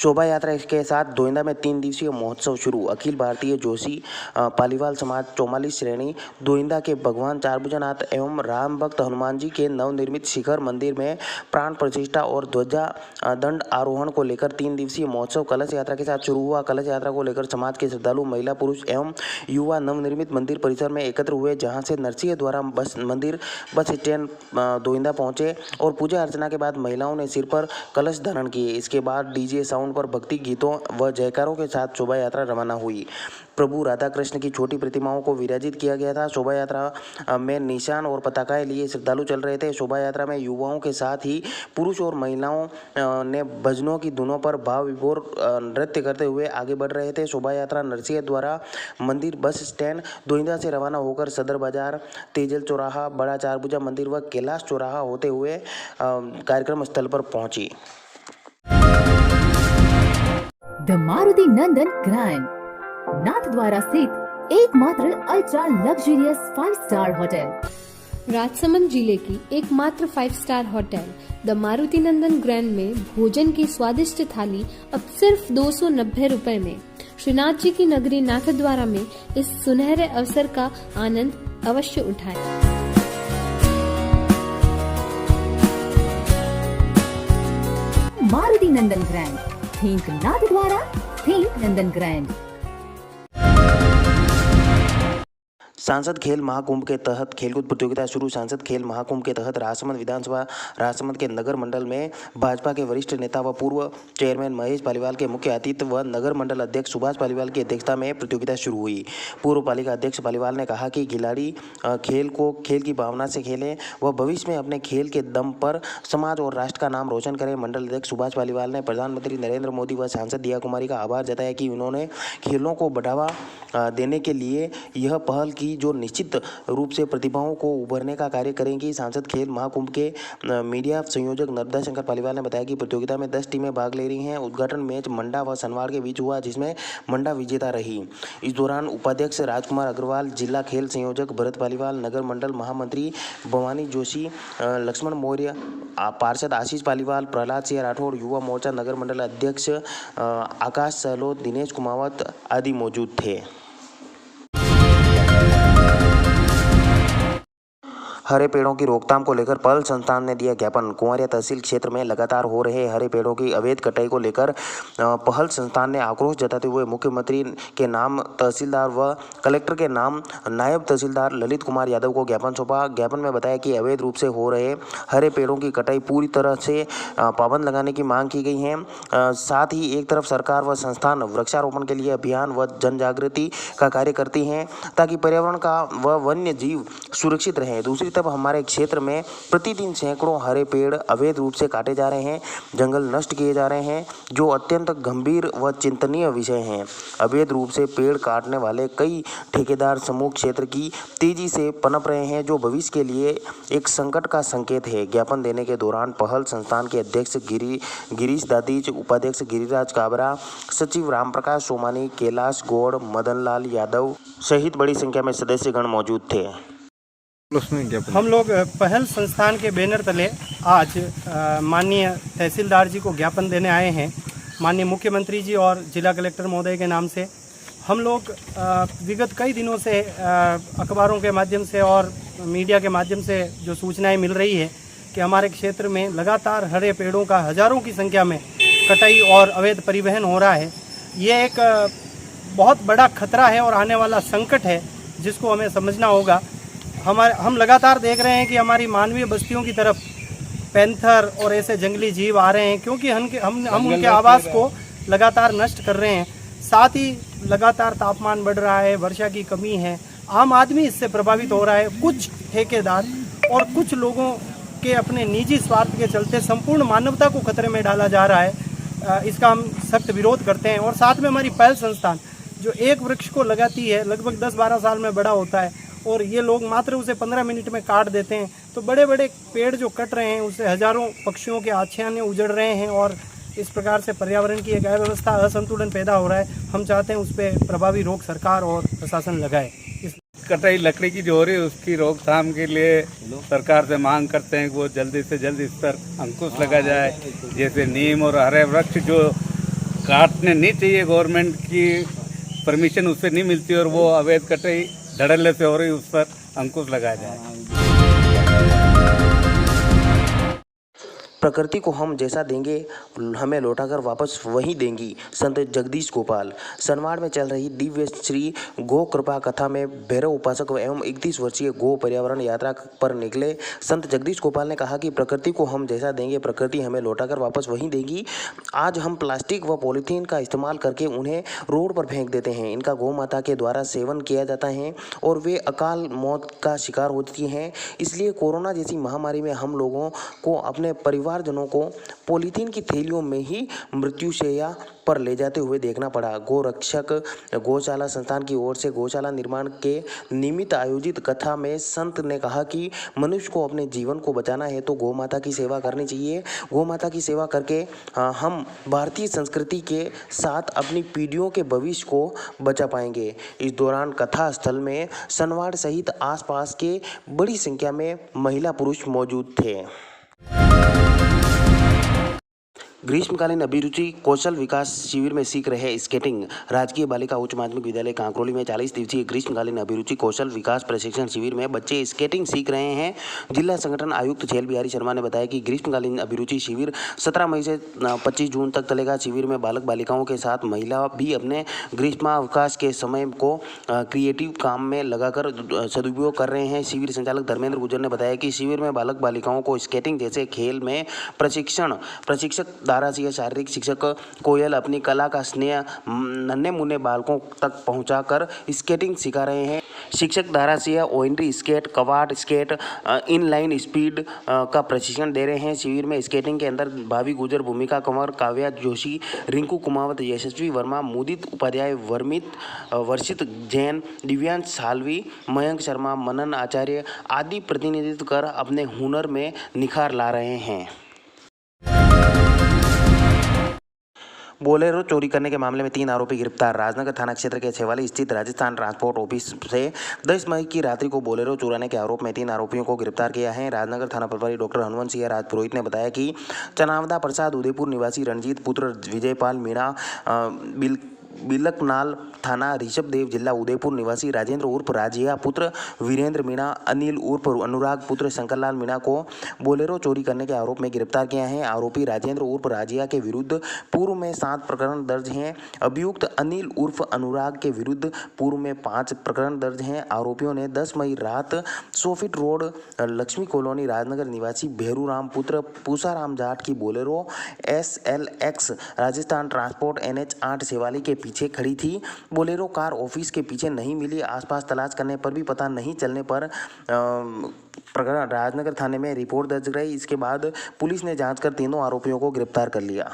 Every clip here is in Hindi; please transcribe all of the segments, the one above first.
शोभा यात्रा के साथ दोइंदा में 3 दिवसीय महोत्सव शुरू। अखिल भारतीय जोशी पालीवाल समाज 44 श्रेणी दोइंदा के भगवान चारभुजानाथ एवं राम भक्त हनुमान जी के नवनिर्मित शिखर मंदिर में प्राण प्रतिष्ठा और ध्वजा दंड आरोहण को लेकर 3 दिवसीय महोत्सव कलश यात्रा के साथ शुरू हुआ। कलश यात्रा को लेकर समाज के श्रद्धालु महिला, पुरुष एवं युवा नवनिर्मित मंदिर परिसर में एकत्र हुए, जहां से नरसिंह द्वारा बस स्टैंड दोइंदा पहुंचे और पूजा अर्चना के बाद महिलाओं ने सिर पर कलश धारण किए। इसके बाद डीजे साउंड पर भक्ति गीतों व जयकारों के साथ शोभा यात्रा रवाना हुई। प्रभु राधा कृष्ण की छोटी प्रतिमाओं को विराजित किया गया था। शोभा यात्रा में निशान और पताकाएं लिए श्रद्धालु चल रहे थे। शोभा यात्रा में युवाओं के साथ ही पुरुष और महिलाओं ने भजनों की धुनों पर भाव विभोर नृत्य करते हुए आगे बढ़ रहे थे। शोभा यात्रा नरसिंह द्वारा मंदिर बस स्टैंड दोइंदा से रवाना होकर सदर बाजार, तेजल चौराहा, बड़ा चारभुजा मंदिर व कैलाश चौराहा होते हुए कार्यक्रम स्थल पर पहुंची। The Maruti Nandan grand Nathdwara स्थित एकमात्र ultra luxurious 5 star hotel. Rajsamand जिले की एकमात्र 5 star hotel the Maruti Nandan grand में भोजन की स्वादिष्ट थाली अब सिर्फ 290 रुपए में। श्रीनाथ जी की नगरी नाथद्वारा में इस सुनहरे अवसर का आनंद अवश्य उठाएं। मारुति नंदन ग्रैंड, थिंक नाथद्वारा, थिंक नंदन ग्रैंड। सांसद खेल महाकुंभ के तहत खेलकूद प्रतियोगिता शुरू। सांसद खेल महाकुंभ के तहत राजसमंद विधानसभा राजसमंद के नगर मंडल में भाजपा के वरिष्ठ नेता व पूर्व चेयरमैन महेश पालीवाल के मुख्य अतिथि व नगर मंडल अध्यक्ष सुभाष पालीवाल की अध्यक्षता में प्रतियोगिता शुरू हुई। पूर्व पालिका अध्यक्ष पालीवाल ने कहा कि खिलाड़ी खेल को खेल की भावना से खेलें व भविष्य में अपने खेल के दम पर समाज और राष्ट्र का नाम रोशन करें। मंडल अध्यक्ष सुभाष पालीवाल ने प्रधानमंत्री नरेंद्र मोदी व सांसद दिया कुमारी का आभार जताया कि उन्होंने खेलों को बढ़ावा देने के लिए यह पहल की, जो निश्चित रूप से प्रतिभाओं को उभरने का कार्य करेंगी। सांसद खेल महाकुंभ के मीडिया संयोजक नर्मदा शंकर पालीवाल ने बताया कि प्रतियोगिता में 10 टीमें भाग ले रही हैं। उद्घाटन मैच मंडा व सनवाड़ के बीच हुआ, जिसमें मंडा विजेता रही। इस दौरान उपाध्यक्ष राजकुमार अग्रवाल, जिला खेल संयोजक भरत पालीवाल, नगर मंडल महामंत्री भवानी जोशी, लक्ष्मण मौर्य, पार्षद आशीष पालीवाल, प्रहलाद सिंह राठौड़, युवा मोर्चा नगर मंडल अध्यक्ष आकाश सहलोत, दिनेश कुमावत आदि मौजूद थे। हरे पेड़ों की रोकथाम को लेकर पहल संस्थान ने दिया ज्ञापन। कुंवरिया तहसील क्षेत्र में लगातार हो रहे हरे पेड़ों की अवैध कटाई को लेकर पहल संस्थान ने आक्रोश जताते हुए मुख्यमंत्री के नाम तहसीलदार व कलेक्टर के नाम नायब तहसीलदार ललित कुमार यादव को ज्ञापन सौंपा। ज्ञापन में बताया कि अवैध रूप से हो रहे हरे पेड़ों की कटाई पूरी तरह से पाबंद लगाने की मांग की गई है। साथ ही एक तरफ सरकार व संस्थान वृक्षारोपण के लिए अभियान व जन जागृति का कार्य करती हैं ताकि पर्यावरण का व वन्य जीव सुरक्षित रहे। दूसरी तरफ हमारे क्षेत्र में प्रतिदिन सैकड़ों हरे पेड़ अवैध रूप से काटे जा रहे हैं, जंगल नष्ट किए जा रहे हैं, जो अत्यंत गंभीर व चिंतनीय विषय हैं। अवैध रूप से पेड़ काटने वाले कई ठेकेदार समूह क्षेत्र की तेजी से पनप रहे हैं, जो भविष्य के लिए एक संकट का संकेत है। ज्ञापन देने के दौरान पहल संस्थान के अध्यक्ष गिरीश दादीज, उपाध्यक्ष गिरिराज काबरा, सचिव रामप्रकाश सोमानी, कैलाश गौड़, मदन लाल यादव सहित बड़ी संख्या में सदस्यगण मौजूद थे। हम लोग पहल संस्थान के बैनर तले आज माननीय तहसीलदार जी को ज्ञापन देने आए हैं। माननीय मुख्यमंत्री जी और जिला कलेक्टर महोदय के नाम से हम लोग विगत कई दिनों से अखबारों के माध्यम से और मीडिया के माध्यम से जो सूचनाएं मिल रही है कि हमारे क्षेत्र में लगातार हरे पेड़ों का हजारों की संख्या में कटाई और अवैध परिवहन हो रहा है। ये एक बहुत बड़ा खतरा है और आने वाला संकट है, जिसको हमें समझना होगा। हम लगातार देख रहे हैं कि हमारी मानवीय बस्तियों की तरफ पैंथर और ऐसे जंगली जीव आ रहे हैं, क्योंकि हम उनके आवास को लगातार नष्ट कर रहे हैं। साथ ही लगातार तापमान बढ़ रहा है, वर्षा की कमी है, आम आदमी इससे प्रभावित हो रहा है। कुछ ठेकेदार और कुछ लोगों के अपने निजी स्वार्थ के चलते संपूर्ण मानवता को खतरे में डाला जा रहा है। इसका हम सख्त विरोध करते हैं। और साथ में हमारी पहल संस्थान जो एक वृक्ष को लगाती है, लगभग 10-12 साल में बड़ा होता है, और ये लोग मात्र उसे 15 मिनट में काट देते हैं। तो बड़े बड़े पेड़ जो कट रहे हैं, उससे हजारों पक्षियों के आश्रय उजड़ रहे हैं और इस प्रकार से पर्यावरण की एक अव्यवस्था, असंतुलन पैदा हो रहा है। हम चाहते हैं उस पर प्रभावी रोक सरकार और प्रशासन लगाए। इस कटाई लकड़ी की जो हो रही है उसकी रोकथाम के लिए सरकार से मांग करते हैं कि वो जल्दी से जल्दी इस पर अंकुश लगा जाए। जैसे नीम और हरे वृक्ष जो काटने नहीं चाहिए, गवर्नमेंट की परमिशन उससे नहीं मिलती और वो अवैध कटाई धड़ल्ले से हो रही, उस पर अंकुश लगाया जाए। प्रकृति को हम जैसा देंगे हमें लौटाकर वापस वही देंगी, संत जगदीश गोपाल। सनवाड़ में चल रही दिव्य श्री गो कृपा कथा में भैरव उपासक एवं 31 वर्षीय गो पर्यावरण यात्रा पर निकले संत जगदीश गोपाल ने कहा कि प्रकृति को हम जैसा देंगे प्रकृति हमें लौटाकर वापस वही देगी। आज हम प्लास्टिक व पॉलीथीन का इस्तेमाल करके उन्हें रोड पर फेंक देते हैं। इनका गौ माता के द्वारा सेवन किया जाता है और वे अकाल मौत का शिकार होती हैं। इसलिए कोरोना जैसी महामारी में हम लोगों को अपने परिवारजनों को पॉलीथीन की थैलियों में ही मृत्युशैया पर ले जाते हुए देखना पड़ा। गोरक्षक गौशाला संस्थान की ओर से गौशाला निर्माण के निमित्त आयोजित कथा में संत ने कहा कि मनुष्य को अपने जीवन को बचाना है तो गौ माता की सेवा करनी चाहिए। गौ माता की सेवा करके हम भारतीय संस्कृति के साथ अपनी पीढ़ियों के भविष्य को बचा पाएंगे। इस दौरान कथा स्थल में सनवाड़ सहित आसपास के बड़ी संख्या में महिला पुरुष मौजूद थे। ग्रीष्मकालीन अभिरुचि कौशल विकास शिविर में सीख रहे स्केटिंग। राजकीय बालिका उच्च माध्यमिक विद्यालय कांकरोली में 40 दिवसीय ग्रीष्मकालीन अभिरुचि कौशल विकास प्रशिक्षण शिविर में बच्चे स्केटिंग सीख रहे हैं। जिला संगठन आयुक्त छैल बिहारी शर्मा ने बताया कि ग्रीष्मकालीन अभिरुचि शिविर 17 मई से 25 जून तक चलेगा। शिविर में बालक बालिकाओं के साथ महिला भी अपने ग्रीष्मावकाश के समय को क्रिएटिव काम में लगाकर सदुपयोग कर रहे हैं। शिविर संचालक धर्मेंद्र गुर्जर ने बताया कि शिविर में बालक बालिकाओं को स्केटिंग जैसे खेल में प्रशिक्षक दारासिया शारीरिक शिक्षक कोयल अपनी कला का स्नेह नन्हे मुन्ने बालकों तक पहुंचाकर स्केटिंग सिखा रहे हैं। शिक्षक दारासिया ओएनटी स्केट, कवाड स्केट, इनलाइन स्पीड का प्रशिक्षण दे रहे हैं। शिविर में स्केटिंग के अंदर भावी गुजर, भूमिका कंवर, काव्या जोशी, रिंकू कुमावत, यशस्वी वर्मा, मुदित उपाध्याय, वर्षित जैन, दिव्यांश सालवी, मयंक शर्मा, मनन आचार्य आदि प्रतिनिधित्व कर अपने हुनर में निखार ला रहे हैं। बोलेरो चोरी करने के मामले में 3 आरोपी गिरफ्तार। राजनगर थाना क्षेत्र के छेवाली स्थित राजस्थान ट्रांसपोर्ट ऑफिस से 10 मई की रात्रि को बोलेरो चुराने के आरोप में 3 आरोपियों को गिरफ्तार किया है। राजनगर थाना प्रभारी डॉक्टर हनुमंत सिंह राजपुरोहित ने बताया कि चनावदा प्रसाद उदयपुर निवासी रणजीत पुत्र विजयपाल मीणा, बिलकनाल थाना ऋषभ देव जिला उदयपुर निवासी राजेंद्र उर्फ राजिया पुत्र वीरेंद्र मीणा, अनिल उर्फ अनुराग पुत्र शंकरलाल मीणा को बोलेरो चोरी करने के आरोप में गिरफ्तार किया है। आरोपी राजेंद्र उर्फ राजिया के विरुद्ध पूर्व में 7 प्रकरण दर्ज हैं। अभियुक्त अनिल उर्फ अनुराग के विरुद्ध पूर्व में 5 प्रकरण दर्ज हैं। आरोपियों ने 10 मई रात 100 feet road Lakshmi colony Rajnagar निवासी भेरूराम पुत्र पूसाराम जाट की Bolero SLX Rajasthan transport NH 8 Sewali के पीछे खड़ी थी। बोलेरो कार ऑफिस के पीछे नहीं मिली। आसपास तलाश करने पर भी पता नहीं चलने पर प्रकरण राजनगर थाने में रिपोर्ट दर्ज कराई। इसके बाद पुलिस ने जांच कर तीनों आरोपियों को गिरफ्तार कर लिया।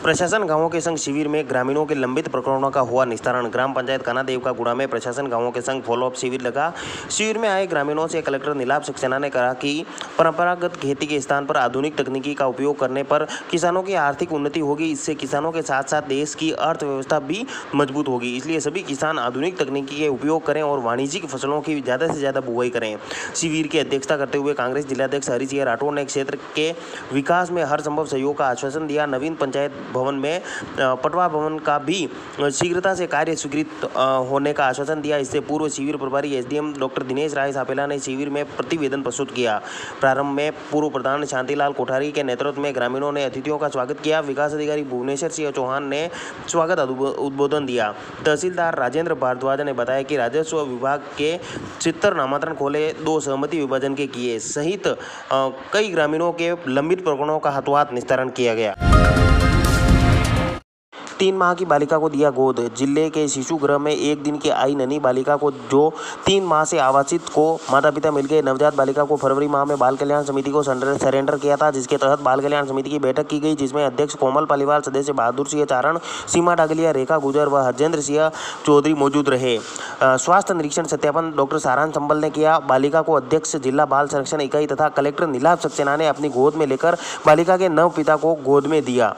प्रशासन गांवों के संग शिविर में ग्रामीणों के लंबित प्रकरणों का हुआ निस्तारण। ग्राम पंचायत कानादेव का गुड़ा में प्रशासन गांवों के संग फॉलोअप शिविर लगा। शिविर में आए ग्रामीणों से कलेक्टर नीलाभ सक्सेना ने कहा कि परंपरागत खेती के स्थान पर आधुनिक तकनीकी का उपयोग करने पर किसानों की आर्थिक उन्नति होगी। इससे किसानों के साथ साथ देश की अर्थव्यवस्था भी मजबूत होगी। इसलिए सभी किसान आधुनिक तकनीकी के उपयोग करें और वाणिज्यिक फसलों की ज़्यादा से ज़्यादा बुआई करें। शिविर की अध्यक्षता करते हुए कांग्रेस जिलाध्यक्ष हरि सिंह राठौड़ ने क्षेत्र के विकास में हर संभव सहयोग का आश्वासन दिया। नवीन पंचायत भवन में पटवा भवन का भी शीघ्रता से कार्य स्वीकृत होने का आश्वासन दिया। इससे पूर्व शिविर प्रभारी SDM डॉक्टर दिनेश राय सापेला ने शिविर में प्रतिवेदन प्रस्तुत किया। प्रारंभ में पूर्व प्रधान शांतिलाल कोठारी के नेतृत्व में ग्रामीणों ने अतिथियों का स्वागत किया। विकास अधिकारी भुवनेश्वर सिंह चौहान ने स्वागत उद्बोधन दिया। तहसीलदार राजेंद्र भारद्वाज ने बताया कि राजस्व विभाग के 70 नामांतरण खोले, 2 सहमति विभाजन के किए सहित कई ग्रामीणों के लंबित प्रकरणों का हाथों-हाथ निस्तारण किया गया। 3 माह की बालिका को दिया गोद। जिले के शिशु गृह में 1 दिन की आई नन्ही बालिका को जो 3 माह से आवासित को माता पिता मिल गए। नवजात बालिका को फरवरी माह में बाल कल्याण समिति को सरेंडर किया था, जिसके तहत बाल कल्याण समिति की बैठक की गई, जिसमें अध्यक्ष कोमल पालीवाल, सदस्य बहादुर सिंह चारण, सीमा डागलिया, रेखा गुजर व हरजेंद्र सिंह चौधरी मौजूद रहे। स्वास्थ्य निरीक्षण सत्यापन डॉक्टर सारांश संबल ने किया। बालिका को अध्यक्ष जिला बाल संरक्षण इकाई तथा कलेक्टर नीलाभ सक्सेना ने अपनी गोद में लेकर बालिका के नव पिता को गोद में दिया।